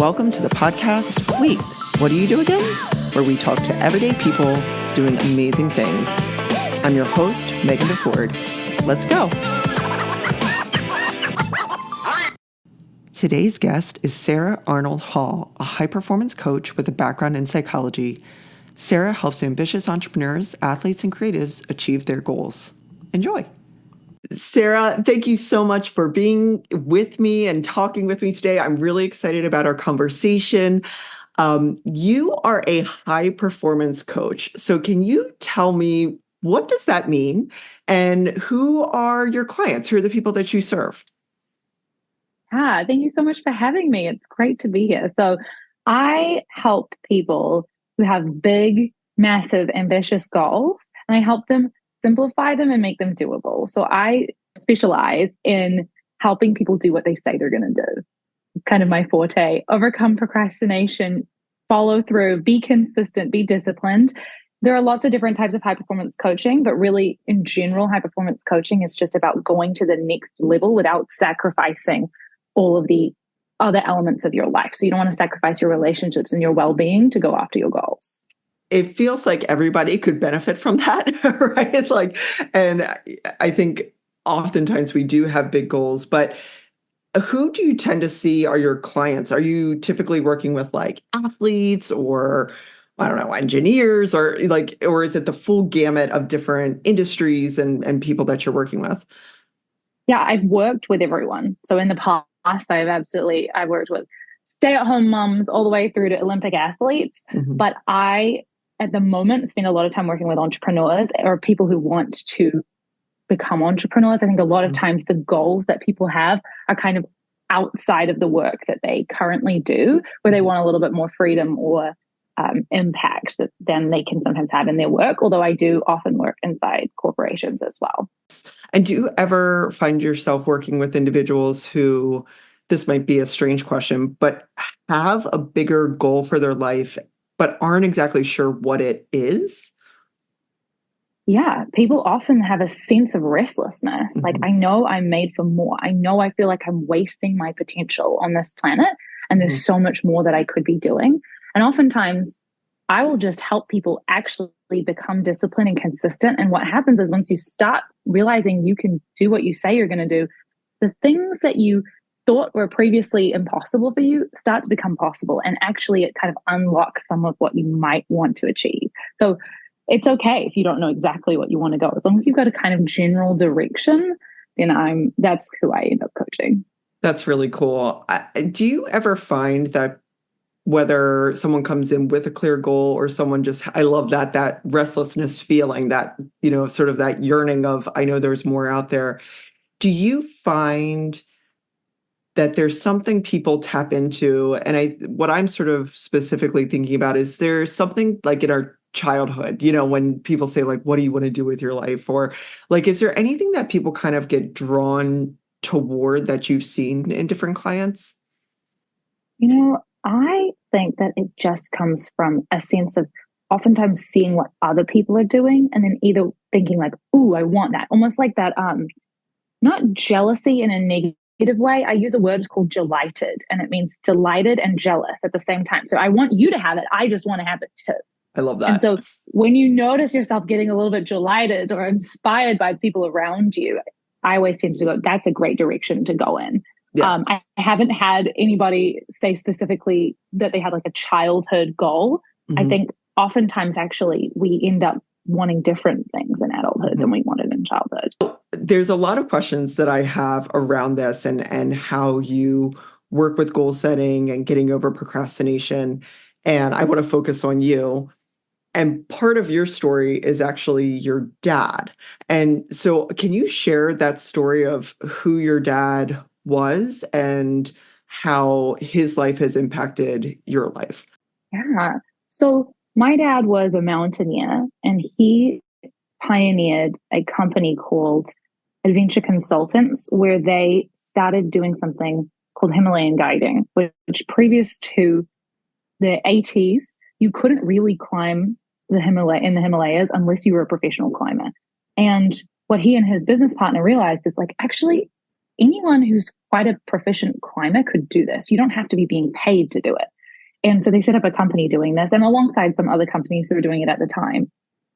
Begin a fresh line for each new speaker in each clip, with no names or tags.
welcome to the podcast, Wait, What Do You Do Again? Where we talk to everyday people doing amazing things. I'm your host, Megan DeFord. Let's go. Today's guest is Sarah Arnold-Hall, a high-performance coach with a background in psychology. Sarah helps ambitious entrepreneurs, athletes, and creatives achieve their goals. Enjoy. Sarah, thank you so much for being with me and talking with me today. I'm really excited about our conversation. You are a high-performance coach. So can you tell me, what does that mean? And who are your clients? Who are the people that you serve?
Thank you so much for having me. It's great to be here. So I help people who have big, massive, ambitious goals, and I help them simplify them and make them doable. So I specialize in helping people do what they say they're going to do. It's kind of my forte. Overcome procrastination, follow through, be consistent, be disciplined. There are lots of different types of high performance coaching, but really in general, high performance coaching is just about going to the next level without sacrificing all of the other elements of your life. So you don't want to sacrifice your relationships and your well-being to go after your goals.
It feels like everybody could benefit from that, right? And I think oftentimes we do have big goals, but who do you tend to see are your clients? Are you typically working with athletes or, I don't know, engineers or is it the full gamut of different industries and people that you're working with?
Yeah, I've worked with everyone. So in the past, I've worked with stay-at-home moms all the way through to Olympic athletes. Mm-hmm. But I, at the moment, spend a lot of time working with entrepreneurs or people who want to become entrepreneurs. I think a lot of times the goals that people have are kind of outside of the work that they currently do, where they want a little bit more freedom or impact than they can sometimes have in their work. Although I do often work inside corporations as well.
And do you ever find yourself working with individuals who, this might be a strange question, but have a bigger goal for their life, but aren't exactly sure what it is?
Yeah, people often have a sense of restlessness. Mm-hmm. I know I'm made for more. I know I feel like I'm wasting my potential on this planet, and there's so much more that I could be doing. And oftentimes, I will just help people actually become disciplined and consistent. And what happens is once you start realizing you can do what you say you're going to do, the things that you thought were previously impossible for you start to become possible. And actually, it kind of unlocks some of what you might want to achieve. So it's okay if you don't know exactly what you want to go. As long as you've got a kind of general direction, then that's who I end up coaching.
That's really cool. Do you ever find that whether someone comes in with a clear goal or someone just, I love that restlessness feeling, that, sort of that yearning of, I know there's more out there. Do you find that there's something people tap into? And what I'm sort of specifically thinking about is there's something like in our childhood, when people say what do you want to do with your life? Or is there anything that people kind of get drawn toward that you've seen in different clients?
I think that it just comes from a sense of oftentimes seeing what other people are doing and then either thinking ooh, I want that. Almost like that, not jealousy in a negative way. I use a word called delighted, and it means delighted and jealous at the same time. So I want you to have it. I just want to have it too.
I love that.
And so when you notice yourself getting a little bit delighted or inspired by people around you, I always tend to go, that's a great direction to go in. Yeah. I haven't had anybody say specifically that they had a childhood goal. Mm-hmm. I think oftentimes actually we end up wanting different things in adulthood than we wanted in childhood.
There's a lot of questions that I have around this and how you work with goal setting and getting over procrastination. And I want to focus on you. And part of your story is actually your dad. And so can you share that story of who your dad was and how his life has impacted your life?
Yeah. So my dad was a mountaineer, and he pioneered a company called Adventure Consultants, where they started doing something called Himalayan guiding, which previous to the 80s, you couldn't really climb in the Himalayas unless you were a professional climber. And what he and his business partner realized is actually, anyone who's quite a proficient climber could do this. You don't have to be being paid to do it. And so they set up a company doing this, and alongside some other companies who were doing it at the time,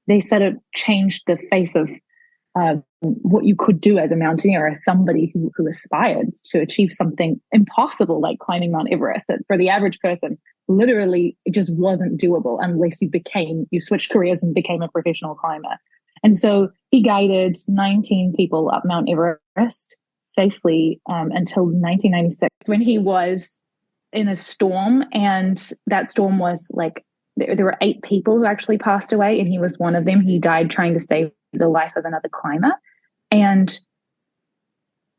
they said it changed the face of what you could do as a mountaineer, as somebody who aspired to achieve something impossible like climbing Mount Everest. That for the average person, literally, it just wasn't doable unless you switched careers and became a professional climber. And so he guided 19 people up Mount Everest safely until 1996, when he was in a storm, and that storm was like there were 8 people who actually passed away, and he was one of them. He died trying to save the life of another climber. And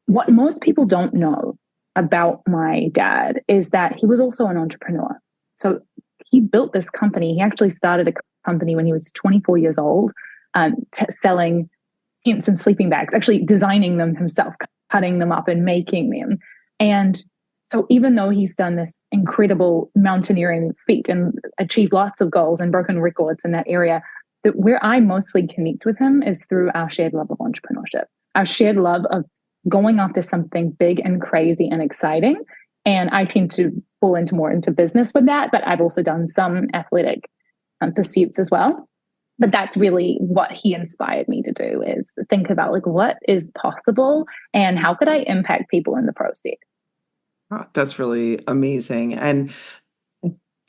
what most people don't know about my dad is that he was also an entrepreneur. So he built this company. He actually started a company when he was 24 years old, selling tents and sleeping bags, actually designing them himself, cutting them up and making them. And so even though he's done this incredible mountaineering feat and achieved lots of goals and broken records in that area, where I mostly connect with him is through our shared love of entrepreneurship, our shared love of going after something big and crazy and exciting. And I tend to fall more into business with that, but I've also done some athletic pursuits as well. But that's really what he inspired me to do, is think about like what is possible and how could I impact people in the process.
Oh, that's really amazing. And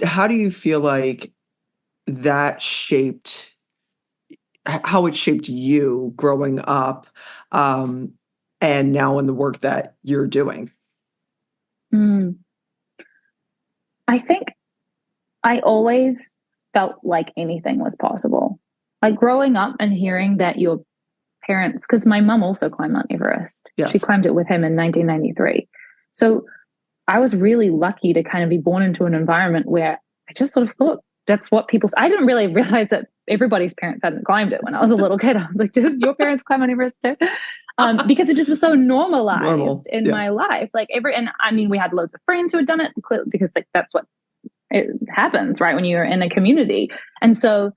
how do you feel like that shaped how it shaped you growing up, and now in the work that you're doing?
I think I always felt like anything was possible. Like growing up and hearing that your parents, because my mom also climbed Mount Everest.
Yes.
She climbed it with him in 1993. So I was really lucky to kind of be born into an environment where I just sort of thought that's what I didn't really realize that everybody's parents hadn't climbed it when I was a little kid. I was like, did your parents climb Mount Everest too? Because it just was so normalized in my life. And I mean, we had loads of friends who had done it because like that's what it happens, right? When you're in a community. And so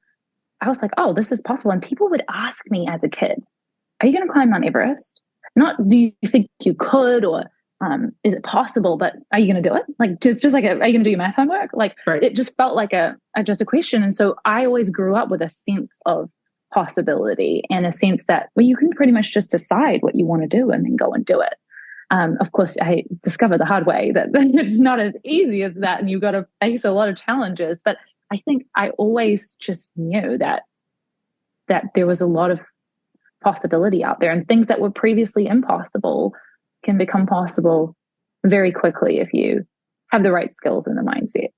I was like, oh, this is possible. And people would ask me as a kid, are you going to climb Mount Everest? Not, do you think you could, or is it possible, but are you going to do it? Like, just like, are you going to do your math homework? Like, right. It just felt like just a question. And so I always grew up with a sense of possibility and a sense that, well, you can pretty much just decide what you want to do and then go and do it. Of course, I discovered the hard way that it's not as easy as that, and you've got to face a lot of challenges. But I think I always just knew that there was a lot of possibility out there, and things that were previously impossible can become possible very quickly if you have the right skills and the mindset.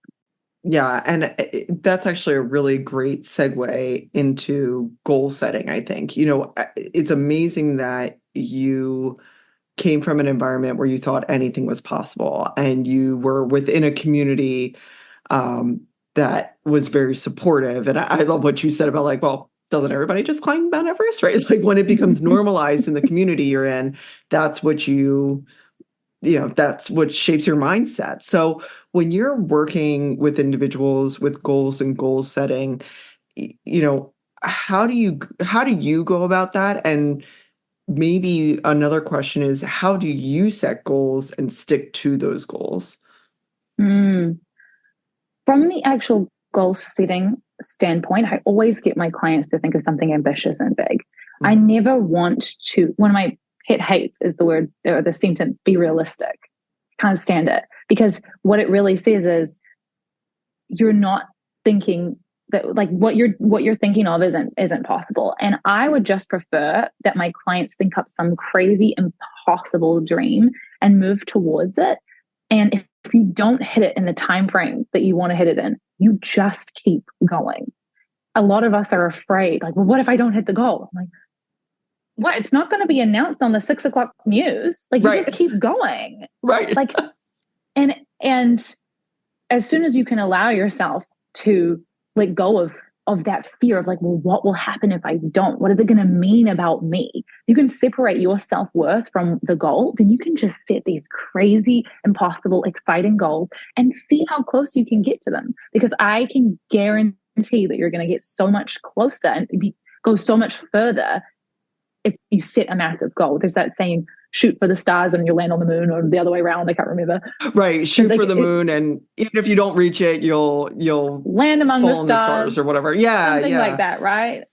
Yeah, and that's actually a really great segue into goal setting, I think. You know, it's amazing that you came from an environment where you thought anything was possible, and you were within a community that was very supportive. And I love what you said about like, well, doesn't everybody just climb Mount Everest, right? Like when it becomes normalized in the community you're in, that's what that's what shapes your mindset. So when you're working with individuals with goals and goal setting, how do you go about that? And maybe another question is, how do you set goals and stick to those goals?
From the actual goal setting standpoint, I always get my clients to think of something ambitious and big. Mm-hmm. I never want to, one of my pet hates is the word or the sentence, be realistic. Can't stand it, because what it really says is you're not thinking that like what you're thinking of isn't possible. And I would just prefer that my clients think up some crazy impossible dream and move towards it. And if you don't hit it in the time frame that you want to hit it in, you just keep going. A lot of us are afraid, like, well, what if I don't hit the goal? I'm like, what? It's not going to be announced on the 6 o'clock news. Like, you just keep going.
Right.
Like, and as soon as you can allow yourself to let go of that fear of like, well, what will happen if I don't? What is it going to mean about me? You can separate your self-worth from the goal. Then you can just set these crazy, impossible, exciting goals and see how close you can get to them. Because I can guarantee that you're going to get so much closer and go so much further if you set a massive goal. There's that saying, shoot for the stars and you land on the moon, or the other way around. I can't remember.
Right. Shoot
Like
for the moon, and even if you don't reach it, you'll
land among
fall
the
in the stars
stars,
or whatever. Yeah,
something like
yeah,
that, right?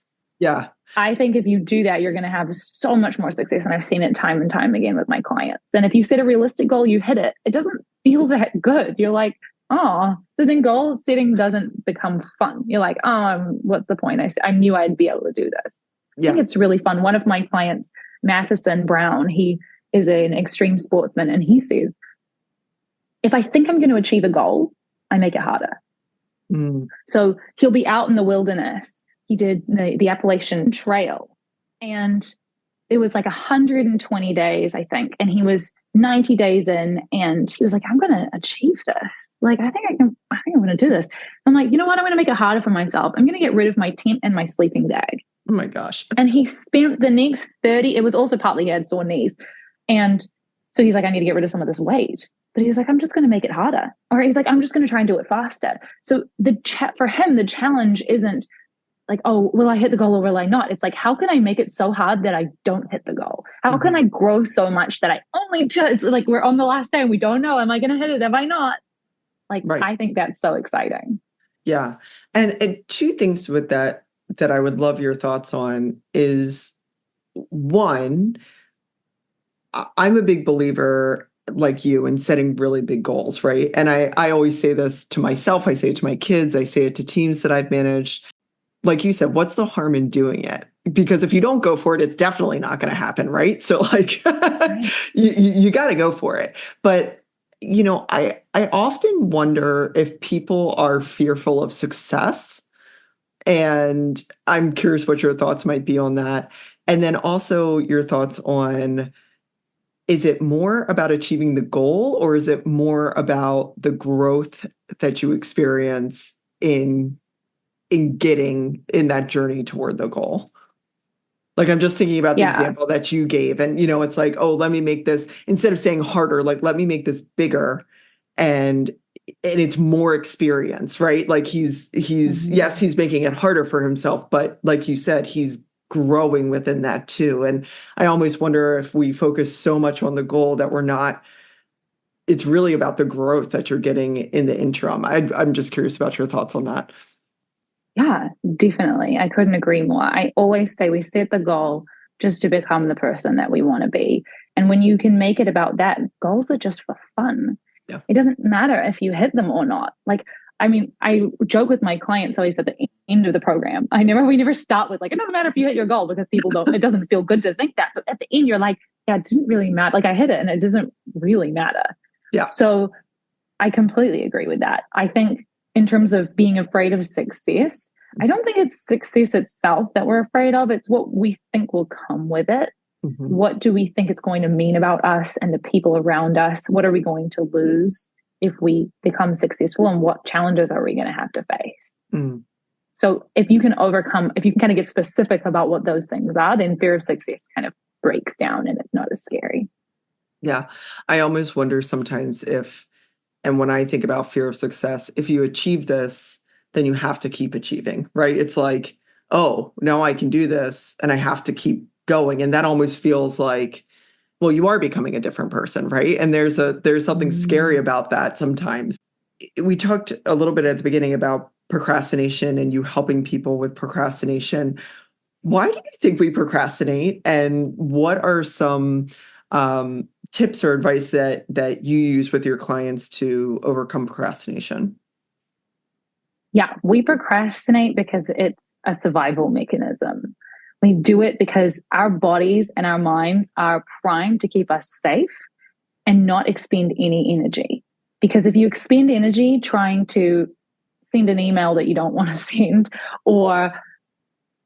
yeah.
I think if you do that, you're going to have so much more success. And I've seen it time and time again with my clients. And if you set a realistic goal, you hit it. It doesn't feel that good. You're like, oh, so then goal setting doesn't become fun. You're like, oh, what's the point? I knew I'd be able to do this. I think
Yeah.
it's really fun. One of my clients, Matheson Brown, he is an extreme sportsman. And he says, if I think I'm going to achieve a goal, I make it harder.
Mm.
So he'll be out in the wilderness. He did the Appalachian Trail, and it was like 120 days, I think. And he was 90 days in, and he was like, I'm going to achieve this. Like, I think I'm going to do this. I'm like, you know what? I'm going to make it harder for myself. I'm going to get rid of my tent and my sleeping bag.
Oh my gosh.
And he spent the next 30, it was also partly he had sore knees. And so he's like, I need to get rid of some of this weight. But he's like, I'm just going to make it harder. Or he's like, I'm just going to try and do it faster. So for him, the challenge isn't like, oh, will I hit the goal or will I not? It's like, how can I make it so hard that I don't hit the goal? How can I grow so much that I only just, like, we're on the last day and we don't know, am I going to hit it? Am I not? Like, right. I think that's so exciting.
Yeah. And two things with that I would love your thoughts on is, one, I'm a big believer like you in setting really big goals, right? And I always say this to myself. I say it to my kids. I say it to teams that I've managed. Like you said, what's the harm in doing it? Because if you don't go for it, it's definitely not going to happen, right? So like you got to go for it. But I often wonder if people are fearful of success. And I'm curious what your thoughts might be on that. And then also your thoughts on, is it more about achieving the goal, or is it more about the growth that you experience in getting in that journey toward the goal? Like, I'm just thinking about the example that you gave, and it's like, oh, let me make this, instead of saying harder, like, let me make this bigger, and it's more experience, right? Like he's yes, he's making it harder for himself, but like you said, he's growing within that too. And I always wonder if we focus so much on the goal that we're not, it's really about the growth that you're getting in the interim. I'm just curious about your thoughts on that.
Yeah, definitely. I couldn't agree more. I always say we set the goal just to become the person that we want to be. And when you can make it about that, goals are just for fun. Yeah. It doesn't matter if you hit them or not. Like, I mean, I joke with my clients always at the end of the program. We never start with like, it doesn't matter if you hit your goal, because people don't, it doesn't feel good to think that. But at the end, you're like, yeah, it didn't really matter. Like, I hit it and it doesn't really matter.
Yeah.
So I completely agree with that. I think in terms of being afraid of success, I don't think it's success itself that we're afraid of. It's what we think will come with it. Mm-hmm. What do we think it's going to mean about us and the people around us? What are we going to lose if we become successful, and what challenges are we going to have to face? Mm. So if you can kind of get specific about what those things are, then fear of success kind of breaks down and it's not as scary.
Yeah. I almost wonder sometimes and when I think about fear of success, if you achieve this, then you have to keep achieving, right? It's like, oh, now I can do this and I have to keep going. And that almost feels like, well, you are becoming a different person, right? And there's something scary about that sometimes. We talked a little bit at the beginning about procrastination and you helping people with procrastination. Why do you think we procrastinate? And what are some tips or advice that you use with your clients to overcome procrastination?
Yeah, we procrastinate because it's a survival mechanism. We do it because our bodies and our minds are primed to keep us safe and not expend any energy. Because if you expend energy trying to send an email that you don't want to send, or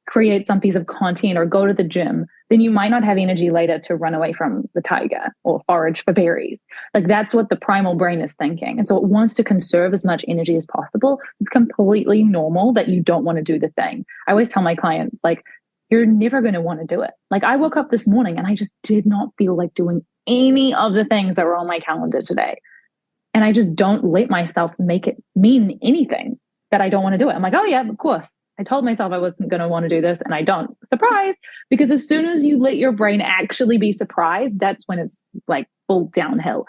create some piece of content, or go to the gym, then you might not have energy later to run away from the tiger or forage for berries. Like, that's what the primal brain is thinking. And so it wants to conserve as much energy as possible. It's completely normal that you don't want to do the thing. I always tell my clients, like, you're never going to want to do it. Like, I woke up this morning and I just did not feel like doing any of the things that were on my calendar today. And I just don't let myself make it mean anything that I don't want to do it. I'm like, oh yeah, of course. I told myself I wasn't going to want to do this and I don't. surprise. Because as soon as you let your brain actually be surprised, that's when it's like full downhill.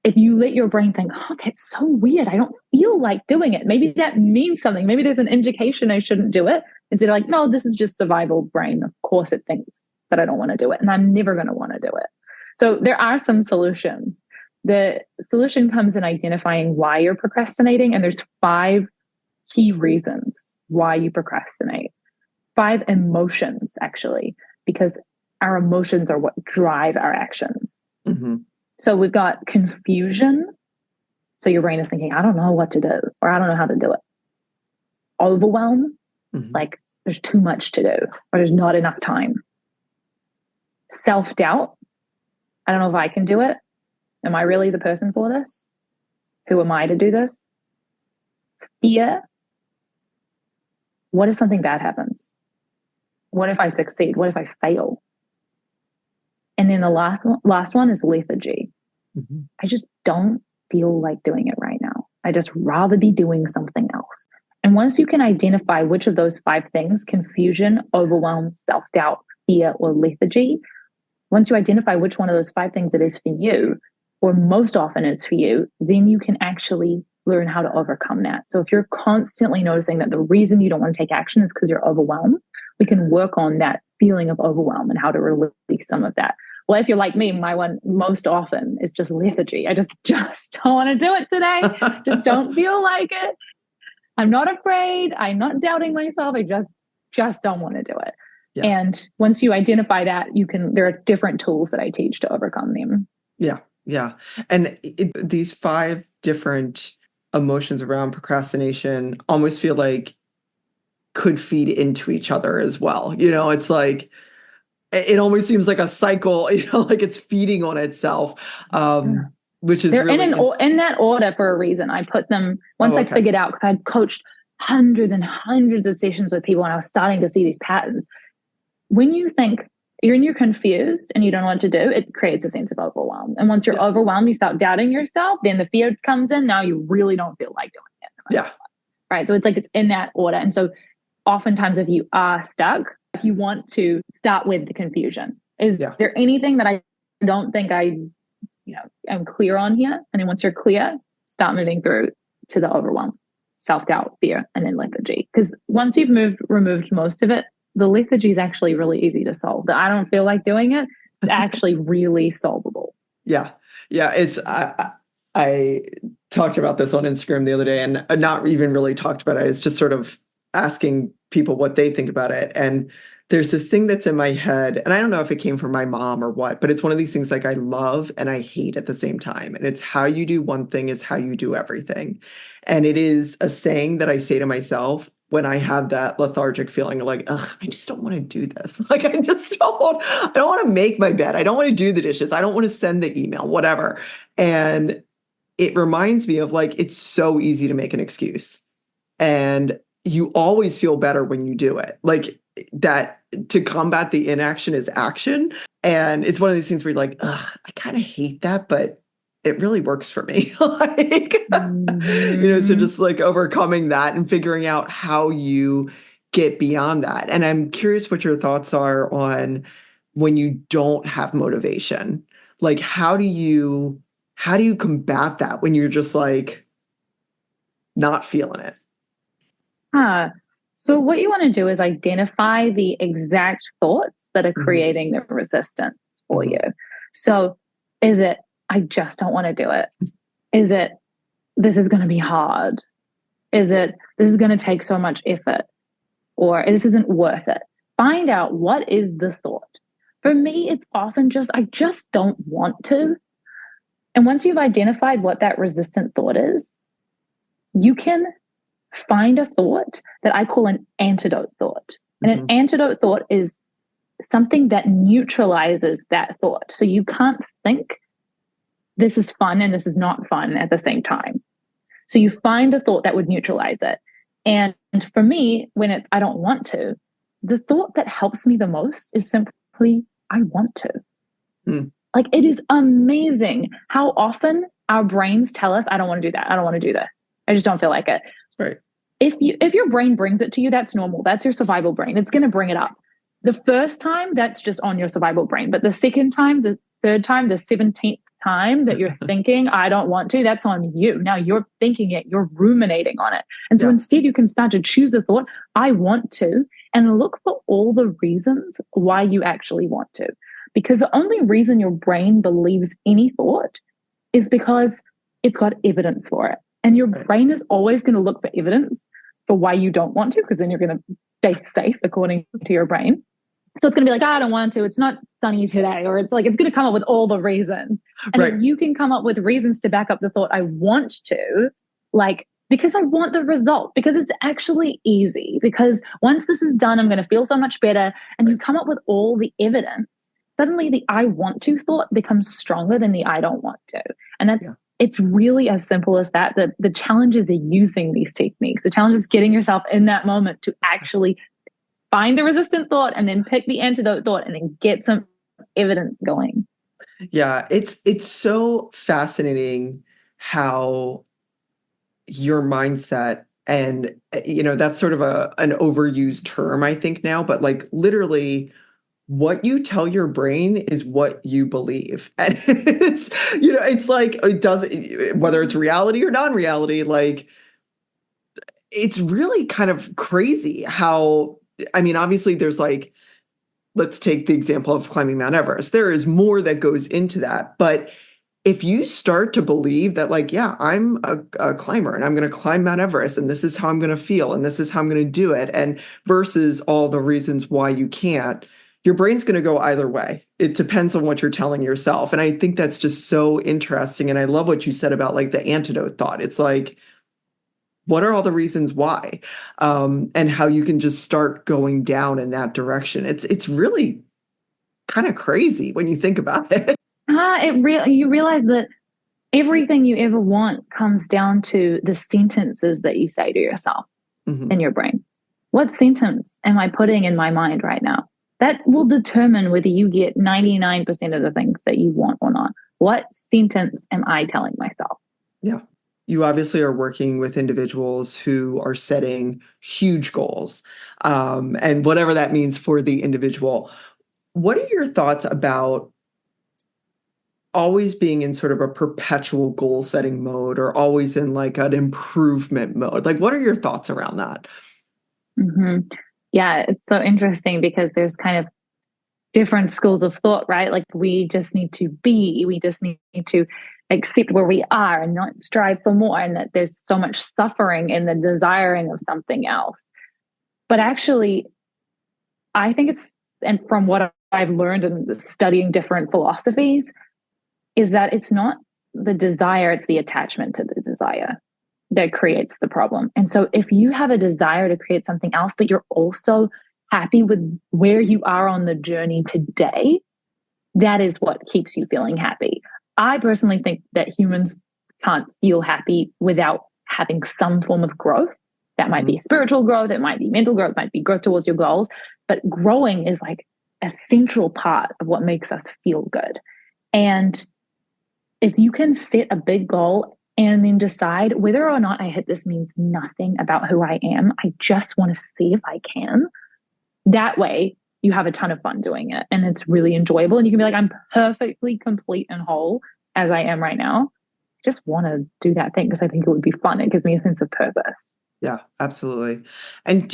If you let your brain think, oh, that's so weird, I don't feel like doing it. Maybe that means something. Maybe there's an indication I shouldn't do it. Instead of like, no, this is just survival brain. Of course it thinks that I don't want to do it. And I'm never going to want to do it. So there are some solutions. The solution comes in identifying why you're procrastinating. And there's 5 key reasons why you procrastinate. 5 emotions, actually, because our emotions are what drive our actions.
Mm-hmm.
So we've got confusion. So your brain is thinking, I don't know what to do, or I don't know how to do it. Overwhelm, like there's too much to do, or there's not enough time. Self-doubt, I don't know if I can do it. Am I really the person for this? Who am I to do this? Fear, what if something bad happens? What if I succeed? What if I fail? And then the last one is lethargy. I just don't feel like doing it right now. I just rather be doing something else. And once you can identify which of those 5 things, confusion, overwhelm, self-doubt, fear, or lethargy, once you identify which one of those 5 things it is for you, or most often it's for you, then you can actually learn how to overcome that. So if you're constantly noticing that the reason you don't want to take action is because you're overwhelmed, we can work on that feeling of overwhelm and how to release some of that. Well, if you're like me, my one most often is just lethargy. I just don't want to do it today. Just don't feel like it. I'm not afraid. I'm not doubting myself. I just don't want to do it. Yeah. And once you identify that, there are different tools that I teach to overcome them.
Yeah. Yeah. And these 5 different emotions around procrastination almost feel like could feed into each other as well. You know, it's like, it almost seems like a cycle, you know, like it's feeding on itself, which is
they're
really
in that order for a reason. I put them once I figured out, because I'd coached hundreds and hundreds of sessions with people, and I was starting to see these patterns. When you think you're confused and you don't know what to do, it creates a sense of overwhelm. And once you're overwhelmed, you start doubting yourself. Then the fear comes in. Now you really don't feel like doing it.
Yeah.
Right. So it's like it's in that order. And so oftentimes, if you are stuck, if you want to start with the confusion, is there anything that I don't think I am clear on here? And then once you're clear, start moving through to the overwhelm, self-doubt, fear, and then lethargy. Because once you've removed most of it, the lethargy is actually really easy to solve. I don't feel like doing it. It's actually really solvable.
Yeah. Yeah. It's, I talked about this on Instagram the other day, and not even really talked about it. It's just sort of asking people what they think about it. And there's this thing that's in my head, and I don't know if it came from my mom or what, but it's one of these things like I love and I hate at the same time. And it's how you do one thing is how you do everything. And it is a saying that I say to myself when I have that lethargic feeling like, ugh, I just don't want to do this. Like, I don't want to make my bed. I don't want to do the dishes. I don't want to send the email, whatever. And it reminds me of like, it's so easy to make an excuse. And you always feel better when you do it. Like that, to combat the inaction is action. And it's one of these things where you're like, ugh, I kind of hate that, but it really works for me. Like, so just like overcoming that and figuring out how you get beyond that. And I'm curious what your thoughts are on when you don't have motivation. Like, how do you combat that when you're just like not feeling it?
So what you want to do is identify the exact thoughts that are creating the resistance for you. So is it, I just don't want to do it? Is it, this is going to be hard? Is it, this is going to take so much effort? Or this isn't worth it? Find out what is the thought. For me, it's often just, I just don't want to. And once you've identified what that resistant thought is, you can find a thought that I call an antidote thought. And an antidote thought is something that neutralizes that thought. So you can't think this is fun and this is not fun at the same time. So you find a thought that would neutralize it. And for me, when it's I don't want to, the thought that helps me the most is simply I want to. Like, it is amazing how often our brains tell us, I don't want to do that. I don't want to do this. I just don't feel like it.
Right.
If your brain brings it to you, that's normal. That's your survival brain. It's going to bring it up. The first time, that's just on your survival brain. But the second time, the third time, the 17th time that you're thinking, I don't want to, that's on you. Now you're thinking it, you're ruminating on it. And so
Yeah.
instead, you can start to choose the thought, I want to, and look for all the reasons why you actually want to. Because the only reason your brain believes any thought is because it's got evidence for it. And your
Right.
brain is always going to look for evidence for why you don't want to, because then you're going to stay safe according to your brain. So it's going to be like, oh, I don't want to. It's not sunny today. Or it's like, it's going to come up with all the reasons. And
Right.
if you can come up with reasons to back up the thought, I want to, like, because I want the result, because it's actually easy, because once this is done, I'm going to feel so much better. And you come up with all the evidence, suddenly the I want to thought becomes stronger than the I don't want to. And it's really as simple as that. The challenge is using these techniques. The challenge is getting yourself in that moment to actually find the resistant thought and then pick the antidote thought and then get some evidence going.
Yeah, it's so fascinating how your mindset and that's sort of an overused term I think now, but like literally what you tell your brain is what you believe. And it's like it doesn't, whether it's reality or non-reality, like it's really kind of crazy how, I mean, obviously there's like, let's take the example of climbing Mount Everest. There is more that goes into that. But if you start to believe that, like, yeah, I'm a climber and I'm going to climb Mount Everest and this is how I'm going to feel and this is how I'm going to do it, and versus all the reasons why you can't, your brain's going to go either way. It depends on what you're telling yourself. And I think that's just so interesting. And I love what you said about like the antidote thought. It's like, what are all the reasons why? And how you can just start going down in that direction. It's really kind of crazy when you think about it.
You realize that everything you ever want comes down to the sentences that you say to yourself in your brain. What sentence am I putting in my mind right now? That will determine whether you get 99% of the things that you want or not. What sentence am I telling myself?
Yeah. You obviously are working with individuals who are setting huge goals, and whatever that means for the individual. What are your thoughts about always being in sort of a perpetual goal setting mode or always in like an improvement mode? Like, what are your thoughts around that?
Mm-hmm. Yeah, it's so interesting because there's kind of different schools of thought, right? Like we just need to accept where we are and not strive for more, and that there's so much suffering in the desiring of something else. But actually, I think and from what I've learned in studying different philosophies, is that it's not the desire, it's the attachment to the desire that creates the problem. And so if you have a desire to create something else, but you're also happy with where you are on the journey today, that is what keeps you feeling happy. I personally think that humans can't feel happy without having some form of growth. That might be spiritual growth, it might be mental growth, it might be growth towards your goals. But growing is like a central part of what makes us feel good. And if you can set a big goal and then decide whether or not I hit this means nothing about who I am, I just want to see if I can. That way, you have a ton of fun doing it and it's really enjoyable. And you can be like, I'm perfectly complete and whole as I am right now. I just want to do that thing because I think it would be fun. It gives me a sense of purpose.
Yeah, absolutely. And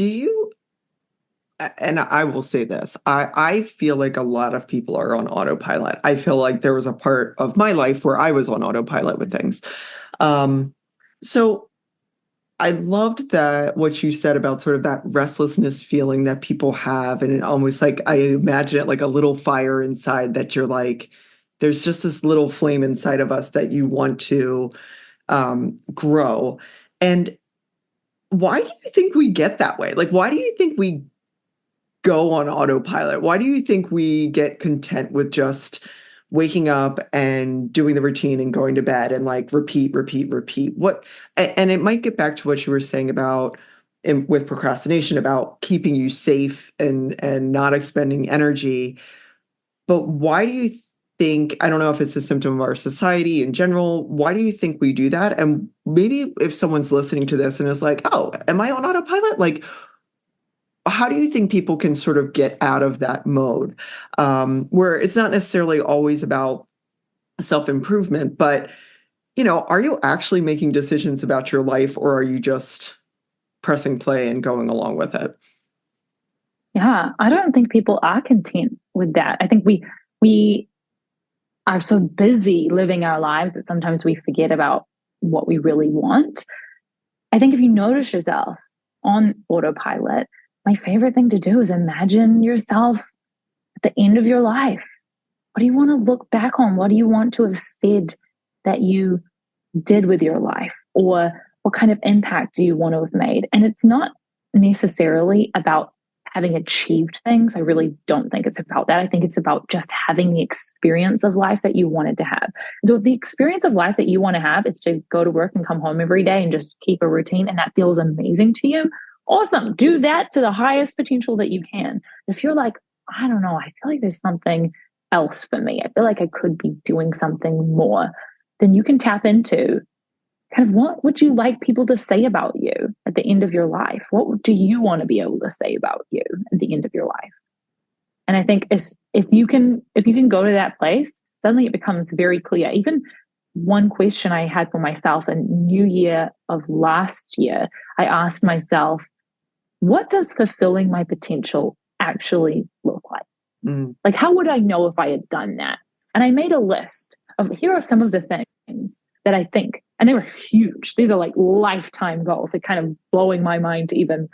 and I will say this, I feel like a lot of people are on autopilot. I feel like there was a part of my life where I was on autopilot with things. So I loved that what you said about sort of that restlessness feeling that people have. And it almost like I imagine it like a little fire inside that you're like, there's just this little flame inside of us that you want to grow. And why do you think we get that way? Like, why do you think we go on autopilot? Why do you think we get content with just waking up and doing the routine and going to bed and like repeat, repeat, repeat? And it might get back to what you were saying about with procrastination about keeping you safe and not expending energy. But why do you think, I don't know if it's a symptom of our society in general, why do you think we do that? And maybe if someone's listening to this and is like, oh, am I on autopilot? Like, how do you think people can sort of get out of that mode, where it's not necessarily always about self-improvement, but, are you actually making decisions about your life, or are you just pressing play and going along with it?
Yeah, I don't think people are content with that. I think we are so busy living our lives that sometimes we forget about what we really want. I think if you notice yourself on autopilot, my favorite thing to do is imagine yourself at the end of your life. What do you want to look back on? What do you want to have said that you did with your life? Or what kind of impact do you want to have made? And it's not necessarily about having achieved things. I really don't think it's about that. I think it's about just having the experience of life that you wanted to have. So the experience of life that you want to have is to go to work and come home every day and just keep a routine, and that feels amazing to you. Awesome. Do that to the highest potential that you can. If you're like, I don't know, I feel like there's something else for me, I feel like I could be doing something more, then you can tap into kind of what would you like people to say about you at the end of your life? What do you want to be able to say about you at the end of your life? And I think if you can go to that place, suddenly it becomes very clear. Even one question I had for myself in New Year of last year, I asked myself, what does fulfilling my potential actually look like? Like, how would I know if I had done that? And I made a list of, here are some of the things that I think, and they were huge. These are like lifetime goals. They're kind of blowing my mind to even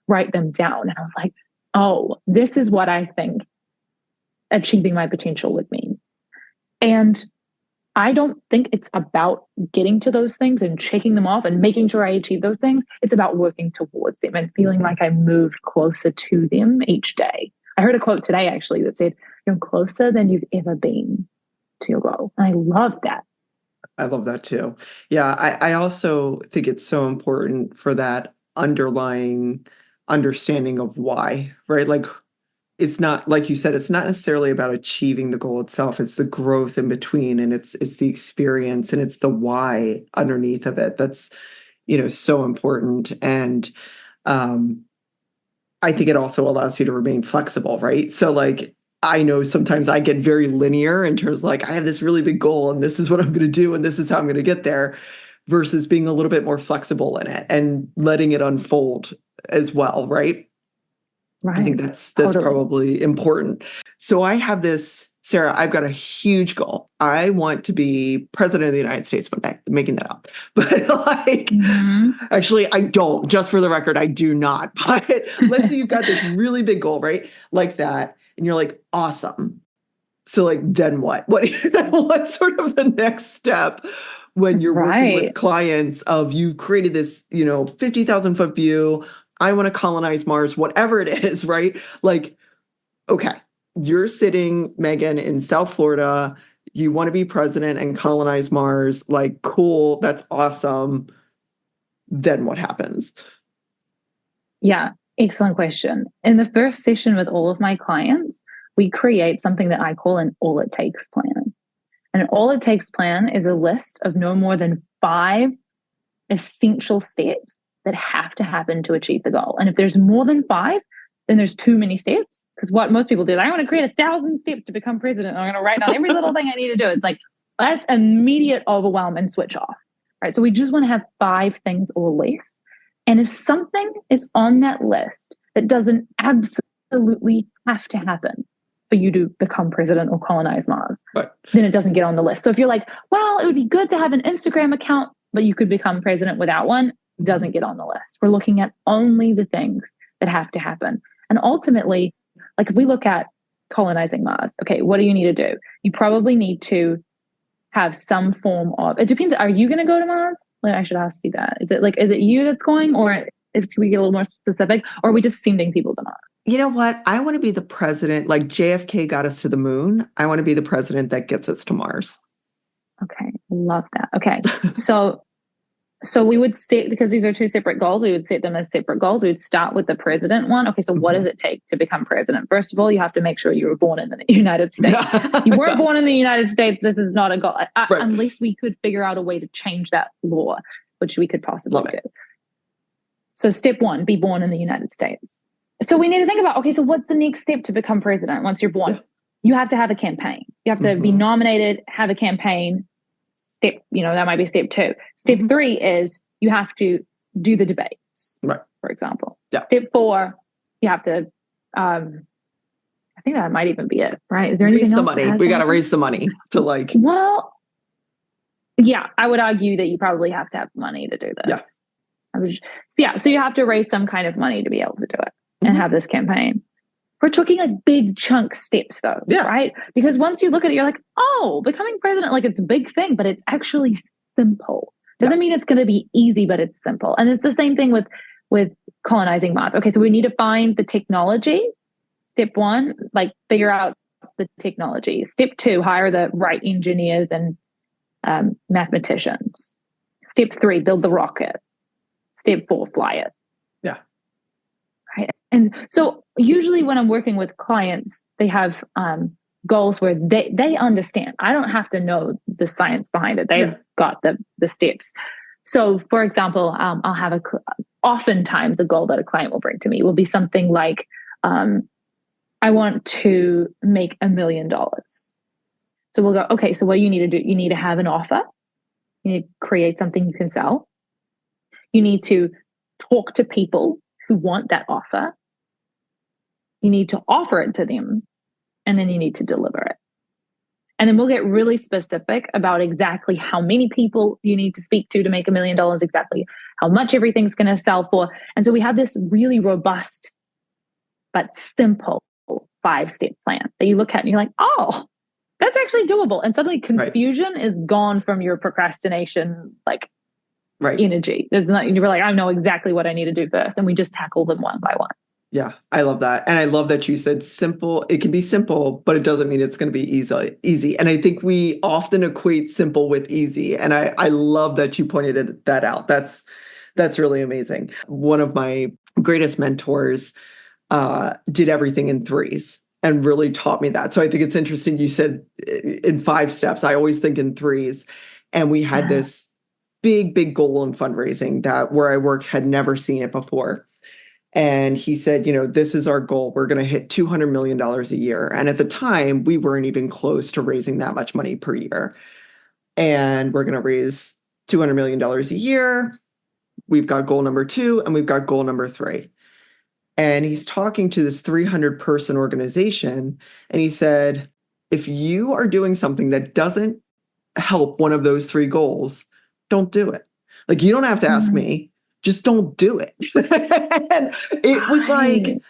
write them down. And I was like, oh, this is what I think achieving my potential would mean. And I don't think it's about getting to those things and checking them off and making sure I achieve those things. It's about working towards them and feeling like I moved closer to them each day. I heard a quote today actually that said, you're closer than you've ever been to your goal. And I love that.
I love that too. Yeah, I also think it's so important for that underlying understanding of why, right? Like, it's not, like you said, it's not necessarily about achieving the goal itself. It's the growth in between, and it's the experience, and it's the why underneath of it. That's, so important. And I think it also allows you to remain flexible, right? So like, I know sometimes I get very linear in terms of like, I have this really big goal and this is what I'm going to do and this is how I'm going to get there, versus being a little bit more flexible in it and letting it unfold as well, right?
Right.
I think that's
Totally.
probably important. So I have this, Sarah, I've got a huge goal. I want to be president of the United States one day. I'm making that up. But like, actually, I don't. Just for the record, I do not. But let's say you've got this really big goal, right? Like that. And you're like, awesome. So like, then what? What's sort of the next step when you're working with clients of, you've created this, 50,000 foot view. I want to colonize Mars, whatever it is, right? Like, okay, you're sitting, Megan, in South Florida. You want to be president and colonize Mars. Like, cool. That's awesome. Then what happens?
Yeah, excellent question. In the first session with all of my clients, we create something that I call an all it takes plan. And an all it takes plan is a list of no more than 5 essential steps that have to happen to achieve the goal. And if there's more than 5, then there's too many steps. Because what most people do is, I want to create 1,000 steps to become president. I'm going to write down every little thing I need to do. It's like, that's immediate overwhelm and switch off. Right. So we just want to have 5 things or less. And if something is on that list that doesn't absolutely have to happen for you to become president or colonize Mars, then it doesn't get on the list. So if you're like, well, it would be good to have an Instagram account, but you could become president without one, it doesn't get on the list. We're looking at only the things that have to happen. And ultimately, like, if we look at colonizing Mars, okay, what do you need to do? You probably need to have some form of, it depends. Are you going to go to Mars? Like, I should ask you that. Is it you that's going, or if we get a little more specific, or are we just sending people to Mars?
You know what? I want to be the president. Like JFK got us to the moon. I want to be the president that gets us to Mars.
Okay. Love that. Okay. So we would set, because these are 2 separate goals, we would set them as separate goals. We would start with the president one. Okay, so what does it take to become president? First of all, you have to make sure you were born in the United States. You weren't born in the United States, this is not a goal. Unless we could figure out a way to change that law, which we could possibly do. So step 1, be born in the United States. So we need to think about, okay, so what's the next step to become president once you're born?
Yeah.
You have to have a campaign. You have to be
Mm-hmm.
nominated, have a campaign. Step, that might be step 2. Step
Mm-hmm.
3 is you have to do the debates,
Right.
for example.
Yeah.
Step 4, you have to, I think that might even be it, right? Is there
Raise
anything
the
else that
money.
has
We
to
got to
happen?
raise the money to like,
Well, yeah, I would argue that you probably have to have money to do
yeah.
this. So you have to raise some kind of money to be able to do it and
Mm-hmm.
have this campaign. We're talking like big chunk steps though,
Yeah.
right? Because once you look at it, you're like, oh, becoming president, like it's a big thing, but it's actually simple.
Yeah.
Doesn't mean it's going to be easy, but it's simple. And it's the same thing with colonizing Mars. Okay, so we need to find the technology. Step 1, like figure out the technology. Step 2, hire the right engineers and mathematicians. Step 3, build the rocket. Step 4, fly it.
Yeah.
Right. And so usually when I'm working with clients, they have goals where they understand. I don't have to know the science behind it. They've got the steps. So for example, I'll have oftentimes a goal that a client will bring to me will be something like, I want to make $1 million. So we'll go, okay, so what you need to do, you need to have an offer. You need to create something you can sell. You need to talk to people who want that offer. You need to offer it to them, and then you need to deliver it. And then we'll get really specific about exactly how many people you need to speak to make $1 million, exactly how much everything's going to sell for. And so we have this really robust but simple 5-step plan that you look at and you're like, oh, that's actually doable. And suddenly confusion is gone from your procrastination, like energy. There's not, you're like, I know exactly what I need to do first. And we just tackle them one by one.
Yeah, I love that. And I love that you said simple. It can be simple, but it doesn't mean it's going to be easy. And I think we often equate simple with easy. And I love that you pointed that out. That's really amazing. One of my greatest mentors did everything in threes and really taught me that. So I think it's interesting you said in 5 steps. I always think in threes. And we had this big goal in fundraising that where I work had never seen it before. And he said, this is our goal. We're going to hit $200 million a year. And at the time, we weren't even close to raising that much money per year. And we're going to raise $200 million a year. We've got goal number 2 and we've got goal number 3. And he's talking to this 300-person organization. And he said, if you are doing something that doesn't help one of those 3 goals, don't do it. Like, you don't have to ask me. Just don't do it. And it was like,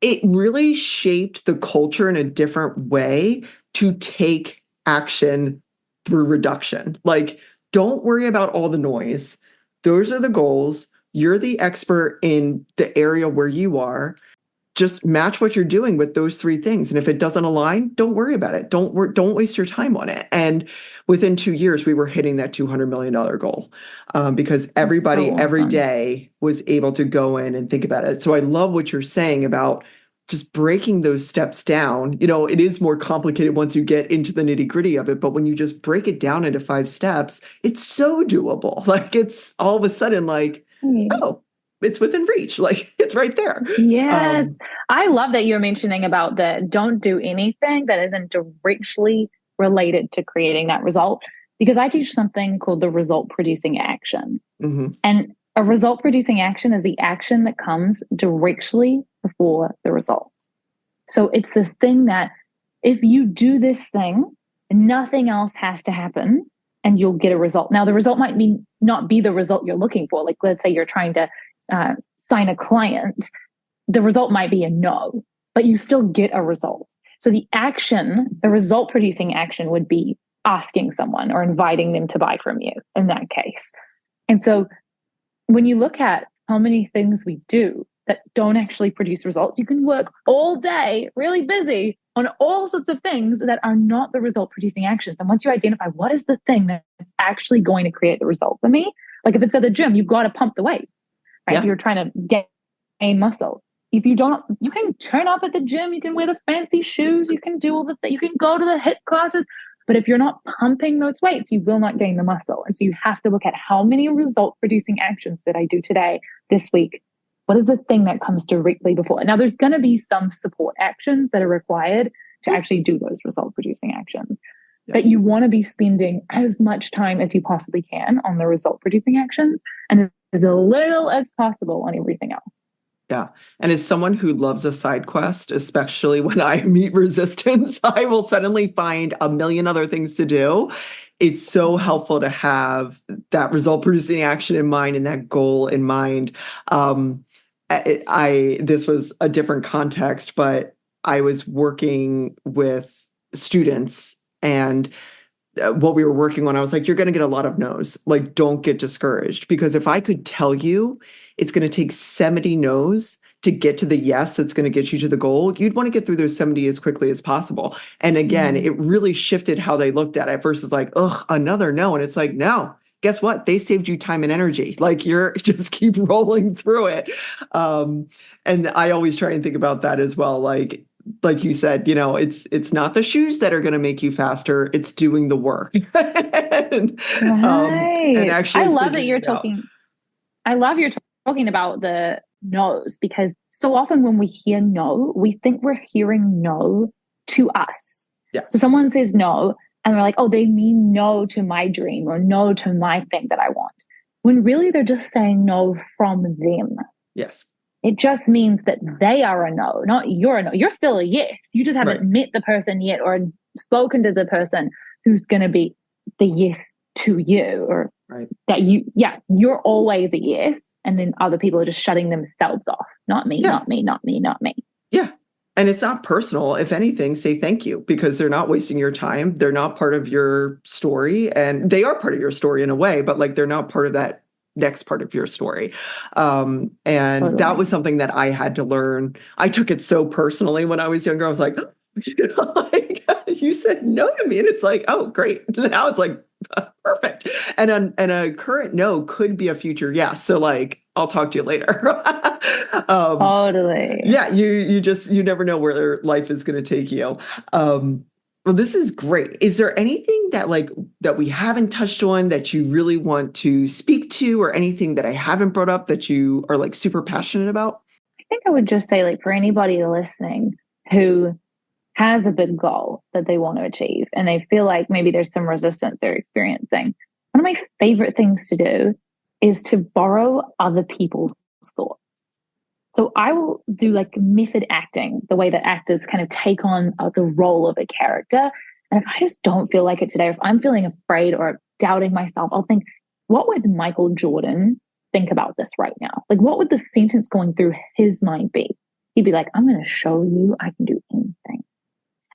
it really shaped the culture in a different way to take action through reduction. Like, don't worry about all the noise. Those are the goals. You're the expert in the area where you are. Just match what you're doing with those 3 things. And if it doesn't align, don't worry about it. Don't waste your time on it. And within 2 years, we were hitting that $200 million goal because everybody every day was able to go in and think about it. So I love what you're saying about just breaking those steps down. It is more complicated once you get into the nitty gritty of it. But when you just break it down into 5 steps, it's so doable. Like, it's all of a sudden like, oh, it's within reach. Like, it's right there.
Yes. I love that you're mentioning about the don't do anything that isn't directly related to creating that result, because I teach something called the result producing action.
Mm-hmm.
And a result producing action is the action that comes directly before the result. So it's the thing that if you do this thing, nothing else has to happen and you'll get a result. Now, the result might not be the result you're looking for. Like, let's say you're trying to sign a client, the result might be a no, but you still get a result. So the result producing action would be asking someone or inviting them to buy from you in that case. And so when you look at how many things we do that don't actually produce results, you can work all day, really busy on all sorts of things that are not the result producing actions. And once you identify what is the thing that's actually going to create the result for me, like if it's at the gym, you've got to pump the weight. Right? If you're trying to gain muscle. If you don't, you can turn up at the gym, you can wear the fancy shoes, you can do all the things, you can go to the HIIT classes. But if you're not pumping those weights, you will not gain the muscle. And so you have to look at how many result producing actions did I do today, this week, What is the thing that comes directly before? Now, there's going to be some support actions that are required to actually do those result producing actions. Yeah. But you want to be spending as much time as you possibly can on the result producing actions and as little as possible on everything else.
Yeah. And as someone who loves a side quest, especially when I meet resistance, I will suddenly find a million other things to do. It's so helpful to have that result producing action in mind and that goal in mind. This was a different context, but I was working with students, and what we were working on, I was like, you're going to get a lot of no's. Like, don't get discouraged, because if I could tell you it's going to take 70 no's to get to the yes that's going to get you to the goal, you'd want to get through those 70 as quickly as possible. And again, it really shifted how they looked at it versus like, ugh, another no. And it's like, no, guess what? They saved you time and energy. Like, you're just keep rolling through it. And I always try and think about that as well. Like you said, it's not the shoes that are going to make you faster. It's doing the work. and actually,
I love that you're talking. I love you're talking about the no's, because so often when we hear no, we think we're hearing no to us.
Yeah.
So someone says no, and we're like, oh, they mean no to my dream or no to my thing that I want. When really they're just saying no from them.
Yes.
It just means that they are a no, not you're a no. You're still a yes. You just haven't met the person yet or spoken to the person who's going to be the yes to you, or that you're always a yes. And then other people are just shutting themselves off. Not me, not me, not me, not me.
Yeah. And it's not personal. If anything, say thank you, because they're not wasting your time. They're not part of your story, and they are part of your story in a way, but like, they're not part of that next part of your story. And totally. That was something that I had to learn. I took it so personally when I was younger. I was like, you said no to me. And it's like, oh, great. Now it's like, perfect. And a current no could be a future yes. So like, I'll talk to you later.
Totally.
Yeah. You never know where life is going to take you. Well, this is great. Is there anything that we haven't touched on that you really want to speak to, or anything that I haven't brought up that you are like super passionate about?
I think I would just say, like, for anybody listening who has a big goal that they want to achieve and they feel like maybe there's some resistance they're experiencing, one of my favorite things to do is to borrow other people's thoughts. So I will do like method acting, the way that actors kind of take on the role of a character. And if I just don't feel like it today, if I'm feeling afraid or doubting myself, I'll think, what would Michael Jordan think about this right now? Like, what would the sentence going through his mind be? He'd be like, I'm going to show you I can do anything.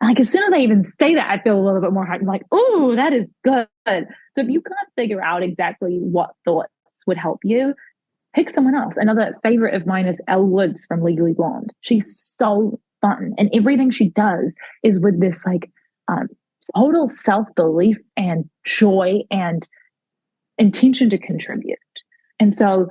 And like, as soon as I even say that, I feel a little bit more hyped. I'm like, oh, that is good. So if you can't figure out exactly what thoughts would help you, pick someone else. Another favorite of mine is Elle Woods from Legally Blonde. She's so fun. And everything she does is with this like total self-belief and joy and intention to contribute. And so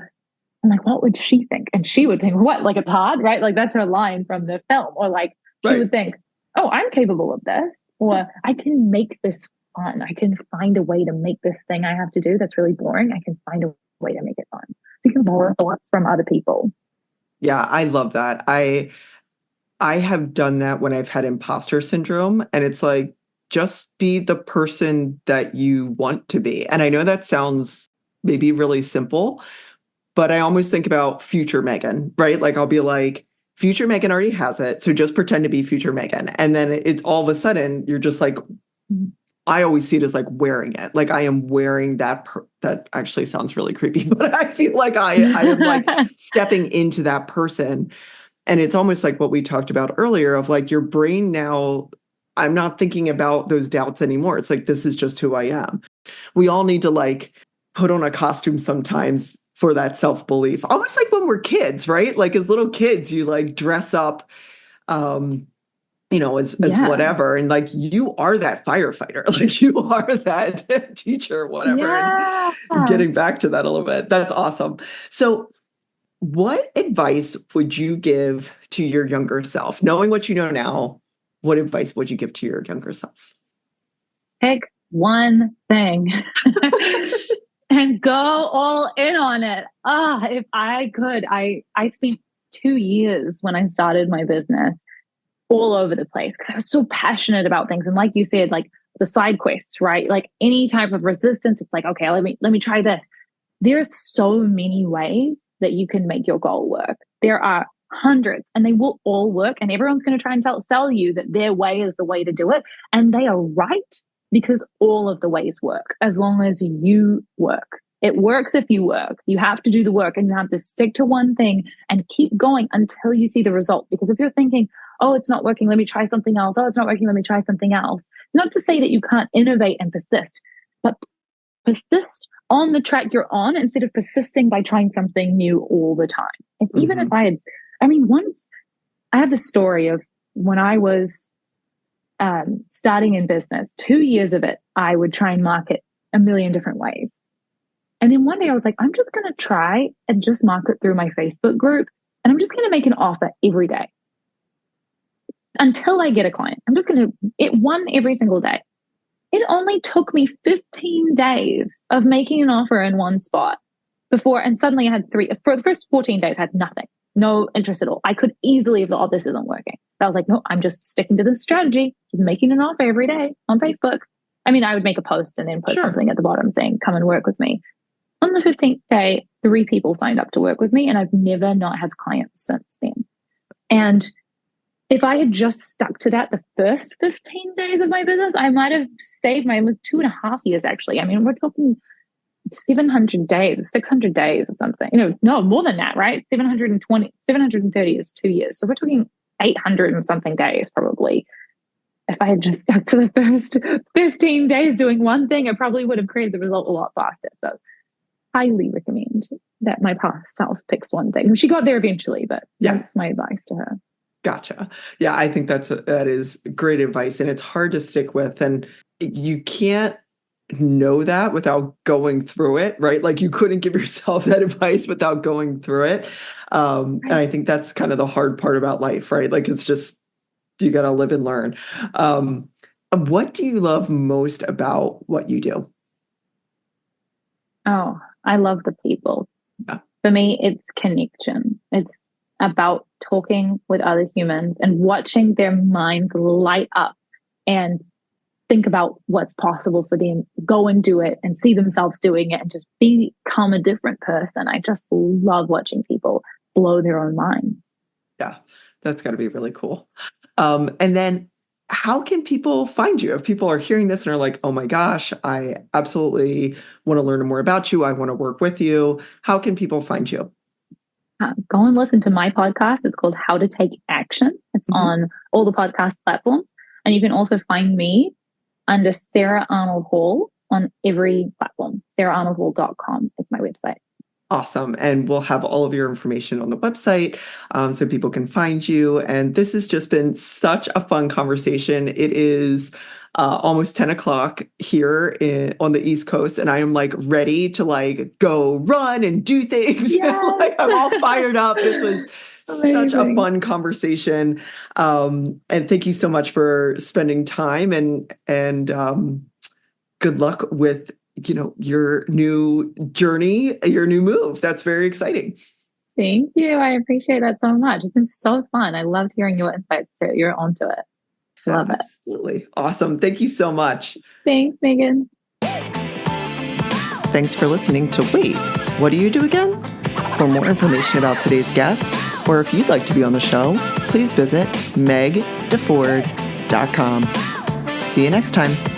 I'm like, what would she think? And she would think, what? Like, it's hard, right? Like, that's her line from the film. Or like, she would think, oh, I'm capable of this. Or I can make this fun. I can find a way to make this thing I have to do that's really boring. I can find a way to make it fun. So you can borrow thoughts from other people.
Yeah, I love that. I have done that when I've had imposter syndrome, and it's like, just be the person that you want to be. And I know that sounds maybe really simple, but I almost think about future Megan, right? Like, I'll be like, future Megan already has it, so just pretend to be future Megan. And then it's all of a sudden you're just like, I always see it as like wearing it. Like, I am wearing that. That actually sounds really creepy, but I feel like I am like stepping into that person. And it's almost like what we talked about earlier of like your brain now, I'm not thinking about those doubts anymore. It's like, this is just who I am. We all need to like put on a costume sometimes for that self-belief. Almost like when we're kids, right? Like, as little kids, you like dress up, as whatever. And like, you are that firefighter, like you are that teacher, whatever.
Yeah.
And getting back to that a little bit. That's awesome. So what advice would you give to your younger self? Knowing what you know now, what advice would you give to your younger self?
Pick one thing. and go all in on it. If I could, I spent 2 years when I started my business all over the place because I was so passionate about things. And like you said, like the side quests, right? Like any type of resistance, it's like, okay, let me try this. There's so many ways that you can make your goal work. There are hundreds and they will all work. And everyone's going to try and sell you that their way is the way to do it. And they are right because all of the ways work as long as you work. It works if you work. You have to do the work and you have to stick to one thing and keep going until you see the result. Because if you're thinking, oh, it's not working, let me try something else. Oh, it's not working, let me try something else. Not to say that you can't innovate and persist, but persist on the track you're on instead of persisting by trying something new all the time. And even if once I have a story of when I was starting in business, 2 years of it, I would try and market a million different ways. And then one day I was like, I'm just going to try and just market through my Facebook group. And I'm just going to make an offer every day until I get a client. I'm just going to get one every single day. It only took me 15 days of making an offer in one spot before, and suddenly I had for the first 14 days, I had nothing, no interest at all. I could easily have thought, oh, this isn't working. But I was like, no, I'm just sticking to this strategy, just making an offer every day on Facebook. I mean, I would make a post and then put something at the bottom saying, come and work with me. On the 15th day, 3 people signed up to work with me, and I've never not had clients since then. And if I had just stuck to that the first 15 days of my business, I might have saved it was 2.5 years, actually. I mean, we're talking 700 days or 600 days or something. No, more than that, right? 730 is 2 years. So we're talking 800 and something days, probably. If I had just stuck to the first 15 days doing one thing, I probably would have created the result a lot faster. So highly recommend that my past self picks one thing. She got there eventually, but that's my advice to her.
Gotcha. Yeah, I think that is great advice, and it's hard to stick with, and you can't know that without going through it, right? Like you couldn't give yourself that advice without going through it. And I think that's kind of the hard part about life, right? Like it's just, you got to live and learn. What do you love most about what you do?
Oh, I love the people.
Yeah.
For me, it's connection. It's about talking with other humans and watching their minds light up and think about what's possible for them, go and do it and see themselves doing it and just become a different person. I just love watching people blow their own minds.
Yeah, that's got to be really cool. And then how can people find you? If people are hearing this and are like, oh my gosh, I absolutely want to learn more about you, I want to work with you, how can people find you?
Go and listen to my podcast. It's called How to Take Action. It's on all the podcast platforms. And you can also find me under Sarah Arnold-Hall on every platform. SarahArnoldHall.com. It's my website.
Awesome. And we'll have all of your information on the website so people can find you. And this has just been such a fun conversation. It is almost 10 o'clock here on the East Coast, and I am like ready to like go run and do things.
Yes.
Like I'm all fired up. This was such a fun conversation. And thank you so much for spending time, and good luck with your new journey, your new move. That's very exciting.
Thank you. I appreciate that so much. It's been so fun. I loved hearing your insights too. You're onto it. Love it.
Absolutely. Awesome. Thank you so much.
Thanks, Megan.
Thanks for listening to Wait, What Do You Do Again? For more information about today's guest, or if you'd like to be on the show, please visit megdeford.com. See you next time.